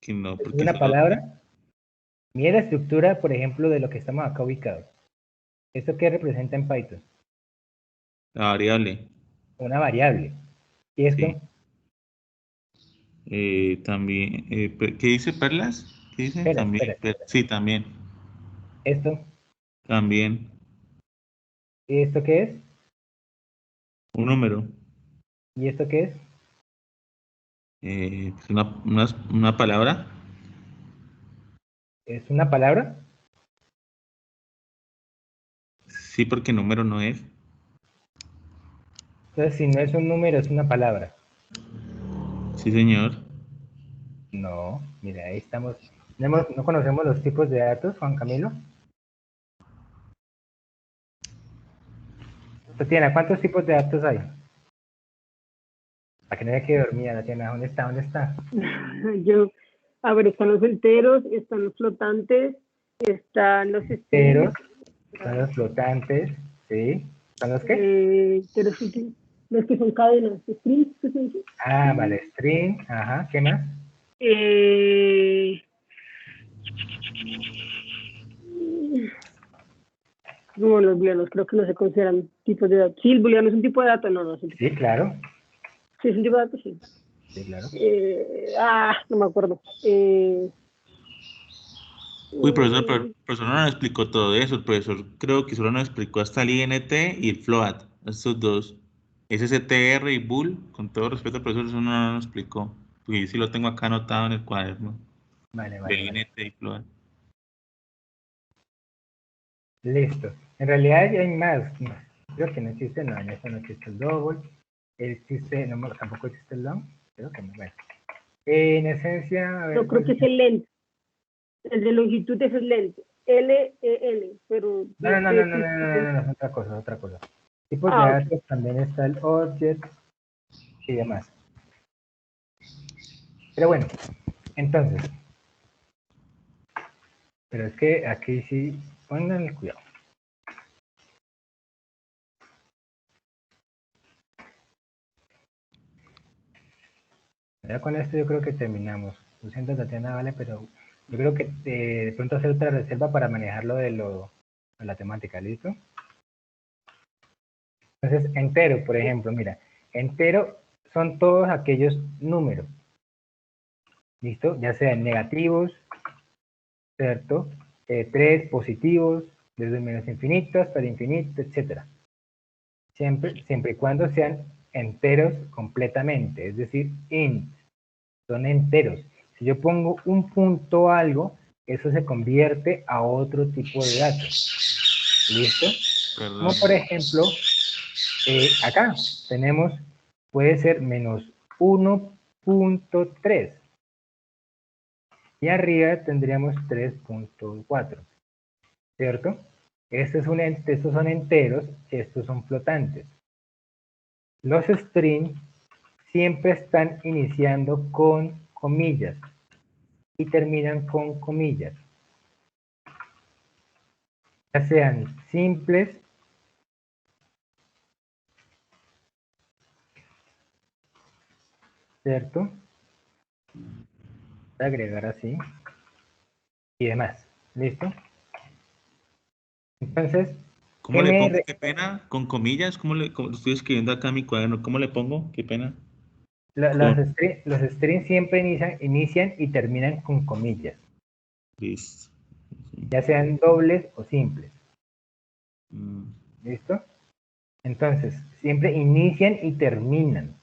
Que no, ¿Esto es porque una solo palabra? Mira la estructura, por ejemplo, de lo que estamos acá ubicados. ¿Esto qué representa en Python? la variable. Una variable. ¿Y Sí. esto? También, ¿qué dice perlas? ¿Qué dice? Espera, También, espera, espera. sí, también. ¿Esto? También. ¿Y esto qué es? Un número. ¿Y esto qué es? Pues una palabra. ¿Es una palabra? Sí, porque número no es. Entonces, si no es un número, es una palabra. Sí, señor. No, mira, ahí estamos. ¿No conocemos los tipos de datos, Juan Camilo? Tatiana, ¿cuántos tipos de datos hay? Para que no haya que dormir, Tatiana, ¿dónde está? ¿Dónde está? A ver, están los enteros, están los flotantes, están los Enteros, strings, son los flotantes, ¿sí? ¿Son los qué? los que son cadenas, strings, ¿qué se dice? Ah, vale, string, ajá, ¿qué más? Bueno, los booleanos creo que no se consideran tipos de datos. Sí, el booleano es un tipo de dato, no es un tipo Sí, de dato. claro, Sí, es un tipo de dato, sí. sí, claro. No me acuerdo. Uy, profesor, pero el profesor no nos explicó todo eso. El profesor creo que solo nos explicó hasta el INT y el float, estos dos. SSTR y bool, con todo respeto al profesor, eso no nos explicó. Porque yo sí lo tengo acá anotado en el cuaderno. Vale, De vale, vale. INT y float. Listo. En realidad ya hay más. Creo que no existe, no, en esto no existe el double. Existe, no, tampoco existe el long. Creo que no. Bueno. En esencia, a ver, Yo creo que es el length. El de longitud es el length. L, pero no, no no, no, sé no, no, si... no, no, no, no, es otra cosa, otra cosa. Tipos de Ok. datos también está el object y demás. Pero bueno, entonces, pero es que aquí sí, pónganle cuidado. Ya con esto yo creo que terminamos. Lo siento, Tatiana, vale, pero yo creo que de pronto hacer otra reserva para manejarlo de la temática, ¿listo? Entonces, entero, por ejemplo, mira, entero son todos aquellos números, ¿listo? Ya sean negativos, ¿cierto? 3 positivos, desde menos infinito hasta el infinito, etcétera. Siempre y cuando sean enteros completamente, es decir, int, son enteros. Si yo pongo un punto algo, eso se convierte a otro tipo de datos. ¿Listo? Perdón. Como por ejemplo, acá tenemos, puede ser menos 1.3 y arriba tendríamos 3.4, ¿cierto? Estos son enteros, estos son flotantes. Los strings siempre están iniciando con comillas y terminan con comillas, ya sean simples, ¿cierto? Voy a agregar así y demás, ¿listo? Entonces, ¿Cómo le pongo? Qué pena, con comillas, lo estoy escribiendo acá en mi cuaderno? ¿Cómo le pongo? Qué pena. los strings siempre inician y terminan con comillas, Listo. ya sean dobles o simples, Mm, ¿listo? Entonces, siempre inician y terminan.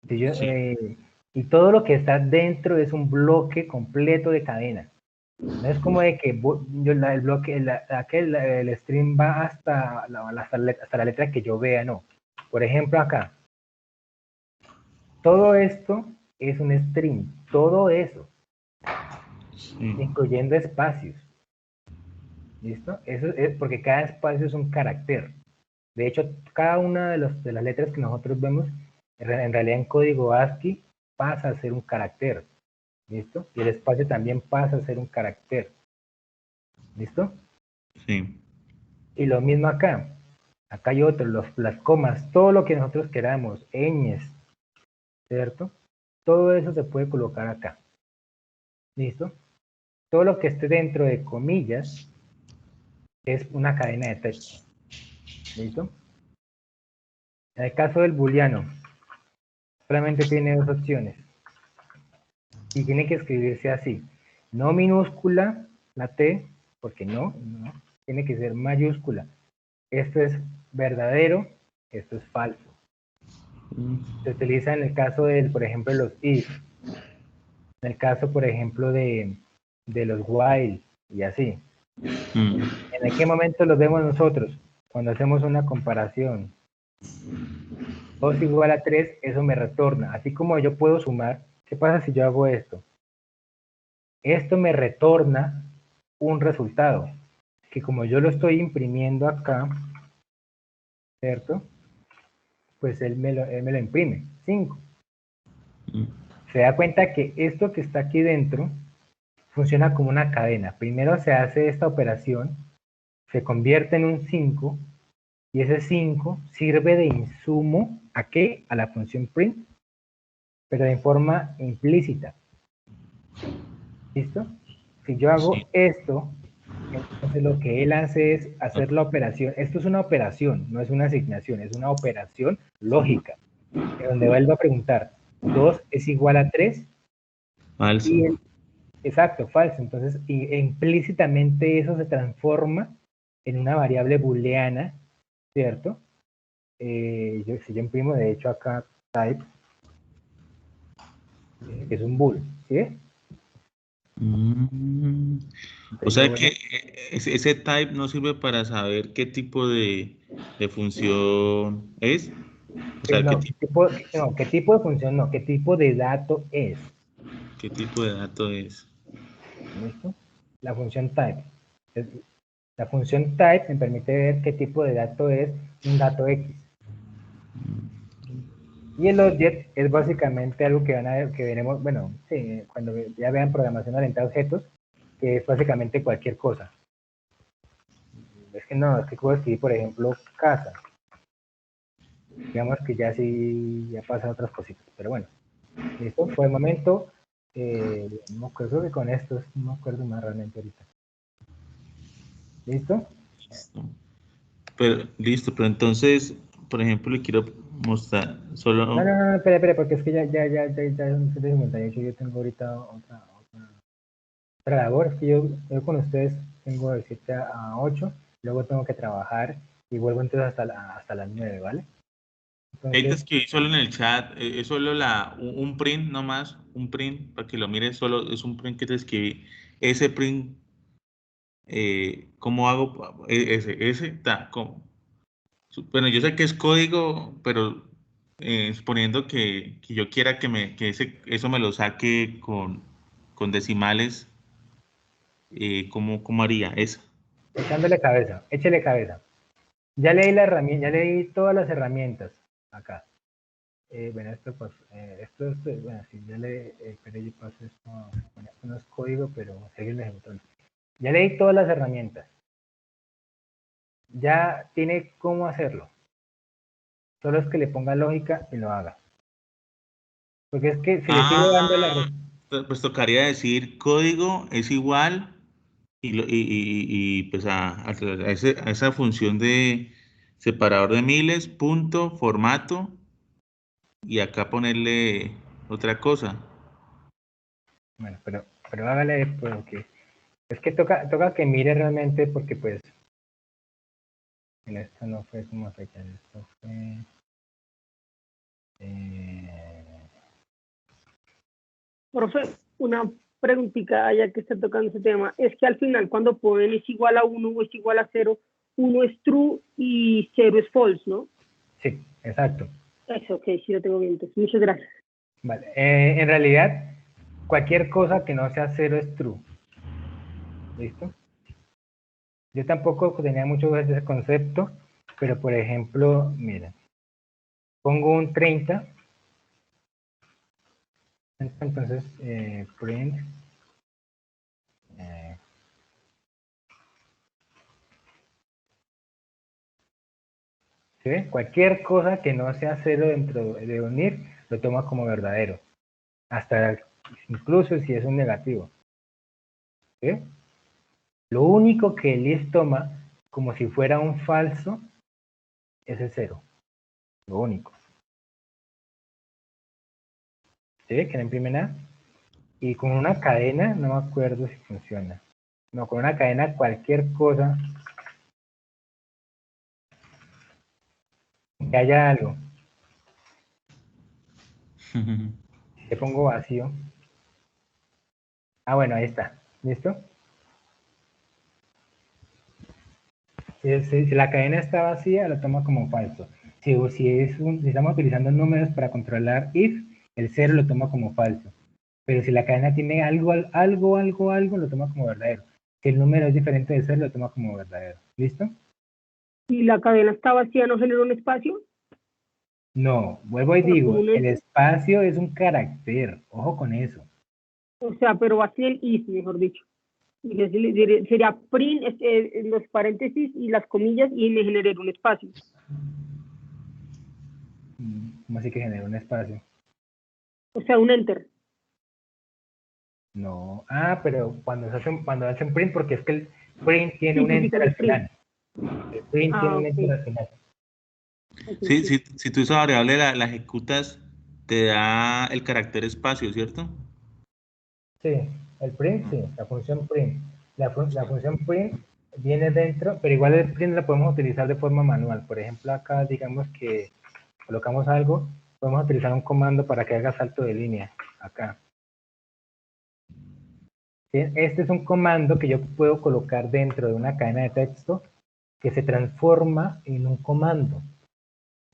sí. Y todo lo que está dentro es un bloque completo de cadena. No es como de que el bloque, el string va hasta la letra que yo vea, no. Por ejemplo, acá, todo esto es un string, todo eso, Sí. incluyendo espacios. ¿Listo? Eso es porque cada espacio es un carácter. De hecho, cada una de las letras que nosotros vemos, en realidad en código ASCII, pasa a ser un carácter. ¿Listo? Y el espacio también pasa a ser un carácter. ¿Listo? Sí. Y lo mismo acá. Acá hay otros, las comas, todo lo que nosotros queramos, ñes, ¿cierto? Todo eso se puede colocar acá. ¿Listo? Todo lo que esté dentro de comillas es una cadena de texto. ¿Listo? En el caso del booleano, solamente tiene dos opciones. Y tiene que escribirse así. No minúscula, la T, porque no, tiene que ser mayúscula. Esto es verdadero, esto es falso. Se utiliza en el caso de, por ejemplo, los if, en el caso, por ejemplo, de los while y así. ¿En qué momento los vemos nosotros? Cuando hacemos una comparación. 2 igual a 3, eso me retorna. Así como yo puedo sumar, ¿qué pasa si yo hago esto? Esto me retorna un resultado, que como yo lo estoy imprimiendo acá, ¿cierto? Pues él me lo imprime, 5. Se da cuenta que esto que está aquí dentro funciona como una cadena. Primero se hace esta operación, se convierte en un 5, y ese 5 sirve de insumo, ¿a qué? A la función print, pero en forma implícita. ¿Listo? Si yo hago esto, entonces lo que él hace es hacer la operación. Esto es una operación, no es una asignación, es una operación lógica, donde vuelvo a preguntar, 2 es igual a 3. Falso. Exacto, falso. Entonces, implícitamente eso se transforma en una variable booleana, ¿cierto? Si yo imprimo, de hecho, acá type, que es un bool, ¿sí? O sea que ese type no sirve para saber qué tipo de función es. O sea, No, ¿qué tipo de función? No, ¿qué tipo de dato es? ¿qué tipo de dato es? ¿Listo? La función type. La función type me permite ver qué tipo de dato es un dato X. Y el object es básicamente algo que veremos, bueno, sí, cuando ya vean programación orientada a objetos, que es básicamente cualquier cosa. Es que puedo escribir, por ejemplo, casa. Digamos que ya pasan otras cositas, pero bueno. Listo, por el momento, no me acuerdo que con estos, no me acuerdo más realmente ahorita. ¿Listo? Listo, pero entonces, por ejemplo, le quiero mostrar solo. No, espera, porque es que ya son 7:58, yo tengo ahorita otra labor. Es que yo con ustedes tengo de 7 a 8, luego tengo que trabajar y vuelvo entonces hasta las 9, ¿vale? Ahí te Entonces, escribí solo en el chat, es solo un print nomás, un print, para que lo mires, solo es un print que te escribí. Ese print, ¿cómo hago? ¿Cómo? Bueno, yo sé que es código, pero suponiendo que yo quiera eso me lo saque con decimales, ¿cómo haría eso? echándole cabeza, échele cabeza. Ya leí la herramienta, ya leí todas las herramientas acá. Bueno, pues, bueno, si ya le, pero yo paso esto, bueno, esto no es código, pero seguir ejecutando. Ya leí todas las herramientas. Ya tiene cómo hacerlo. Solo es que le ponga lógica y lo haga. Porque es que si le sigo dando Pues tocaría decir código es igual pues a esa función de separador de miles, punto, formato, y acá ponerle otra cosa. Bueno, pero hágale, porque es que toca que mire realmente, porque pues, esto no fue como fecha, esto fue, Profe, una preguntita ya que está tocando ese tema. Es que al final cuando ponen es igual a 1 o es igual a 0, 1 es true y 0 es false, ¿no? sí, exacto. Eso, ok, sí lo tengo bien. Entonces, muchas gracias. Vale, en realidad, cualquier cosa que no sea 0 es true. ¿Listo? Yo tampoco tenía mucho de ese concepto, pero por ejemplo, miren, pongo un 30, entonces print, ¿sí? Cualquier cosa que no sea 0 dentro de unir, lo toma como verdadero, hasta incluso si es un negativo. ¿Sí? Lo único que el if toma como si fuera un falso es el 0, lo único. ¿Sí? Que no imprime nada. Y con una cadena, no me acuerdo si funciona. No, con una cadena cualquier cosa que haya algo. Le pongo vacío. Ah, bueno, ahí está. ¿Listo? Si la cadena está vacía, lo toma como falso. Si estamos utilizando números para controlar if, el 0 lo toma como falso. Pero si la cadena tiene algo, lo toma como verdadero. Si el número es diferente de 0, lo toma como verdadero. ¿Listo? Si la cadena está vacía, ¿no genera un espacio? No, vuelvo y digo, el espacio es un carácter. Ojo con eso. O sea, pero vacía el if, mejor dicho. Sería print, los paréntesis y las comillas, y me generé un espacio. ¿Cómo así que genera un espacio? O sea, un enter. No. Ah, pero cuando hacen print, porque es que el print tiene un enter al final. El print tiene un enter al final. Sí, si tú esa variable la ejecutas, te da el carácter espacio, ¿cierto? Sí, el print, sí, la función print. La función print viene dentro, pero igual el print la podemos utilizar de forma manual. Por ejemplo, acá digamos que colocamos algo, podemos utilizar un comando para que haga salto de línea, acá. Este es un comando que yo puedo colocar dentro de una cadena de texto que se transforma en un comando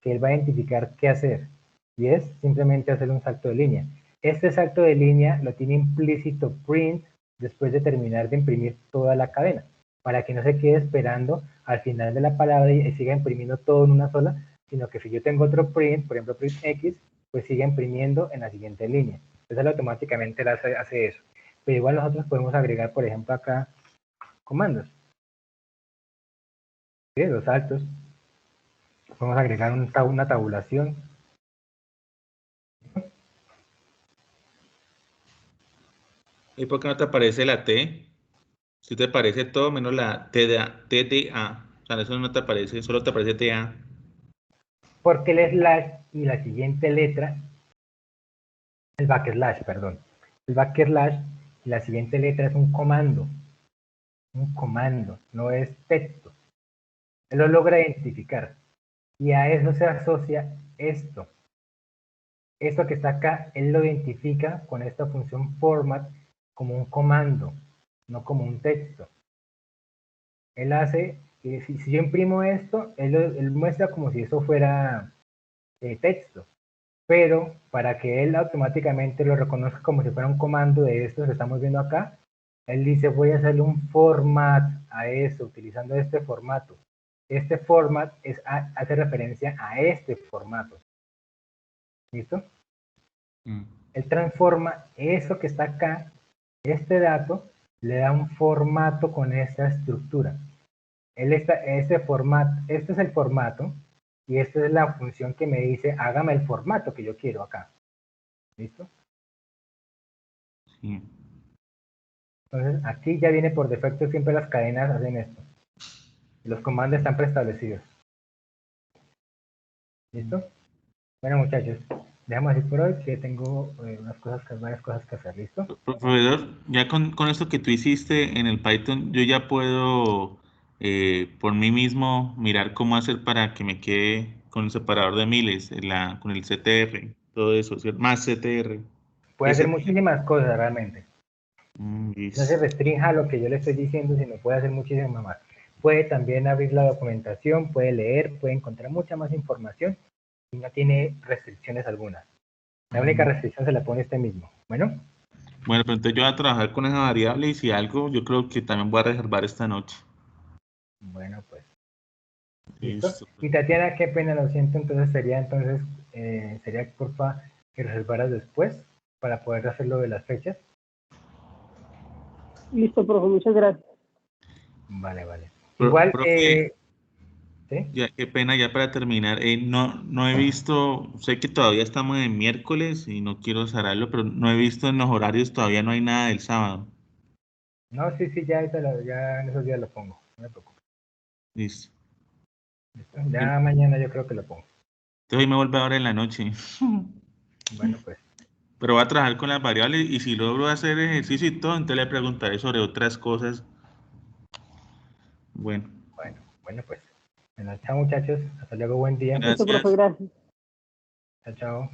que él va a identificar qué hacer, y es simplemente hacer un salto de línea. Este salto de línea lo tiene implícito print después de terminar de imprimir toda la cadena, para que no se quede esperando al final de la palabra y siga imprimiendo todo en una sola, sino que si yo tengo otro print, por ejemplo print X, pues siga imprimiendo en la siguiente línea. Entonces él automáticamente hace eso. Pero igual nosotros podemos agregar, por ejemplo, acá comandos. ¿Sí? Los saltos. Podemos agregar una tabulación. ¿Y por qué no te aparece la T? Si te aparece todo menos la TDA. O sea, eso no te aparece, solo te aparece TA. Porque el slash y la siguiente letra, el backslash, perdón. El backslash y la siguiente letra es un comando. Un comando, no es texto. Él lo logra identificar. Y a eso se asocia esto. Esto que está acá, él lo identifica con esta función format como un comando, no como un texto. Él hace, si yo imprimo esto, él muestra como si eso fuera texto, pero para que él automáticamente lo reconozca como si fuera un comando de estos que estamos viendo acá, él dice voy a hacerle un format a eso, utilizando este formato. Este format hace referencia a este formato. ¿Listo? Él transforma eso que está acá, este dato, le da un formato con esta estructura. Este es el formato y esta es la función que me dice hágame el formato que yo quiero acá. ¿Listo? Sí. Entonces aquí ya viene por defecto, siempre las cadenas hacen esto. Los comandos están preestablecidos. ¿Listo? Bueno muchachos, dejamos así por hoy que tengo varias cosas que hacer. ¿Listo? Profesor, ya con esto que tú hiciste en el Python, yo ya puedo por mí mismo mirar cómo hacer para que me quede con el separador de miles, con el CTR, todo eso, ¿cierto? Más CTR. Puede hacer muchísimas cosas realmente. No se Listo. restrinja a lo que yo le estoy diciendo, sino puede hacer muchísimas más. Puede también abrir la documentación, puede leer, puede encontrar mucha más información y no tiene restricciones algunas. La única restricción se la pone usted mismo. Bueno. Bueno, pero entonces yo voy a trabajar con esa variable y si algo, yo creo que también voy a reservar esta noche. Bueno, pues. ¿Listo? Listo. Y Tatiana, qué pena, lo siento, sería porfa que reservaras después para poder hacer lo de las fechas. Listo, profe, muchas gracias. Vale, vale. Igual, profe, ¿sí? ya, qué pena, ya para terminar, no he visto, sé que todavía estamos en miércoles y no quiero cerrarlo, pero no he visto en los horarios, todavía no hay nada del sábado. No, sí, ya en esos días lo pongo, no me preocupes. Listo. ¿Listo? Ya mañana yo creo que lo pongo. Entonces hoy me vuelve ahora en la noche. Bueno, pues. Pero voy a trabajar con las variables y si logro hacer ejercicio y todo, entonces le preguntaré sobre otras cosas. Bueno. Bueno, pues. Bueno, chao muchachos, hasta luego, buen día. Gracias. Listo, profe, gracias. Chao, chao.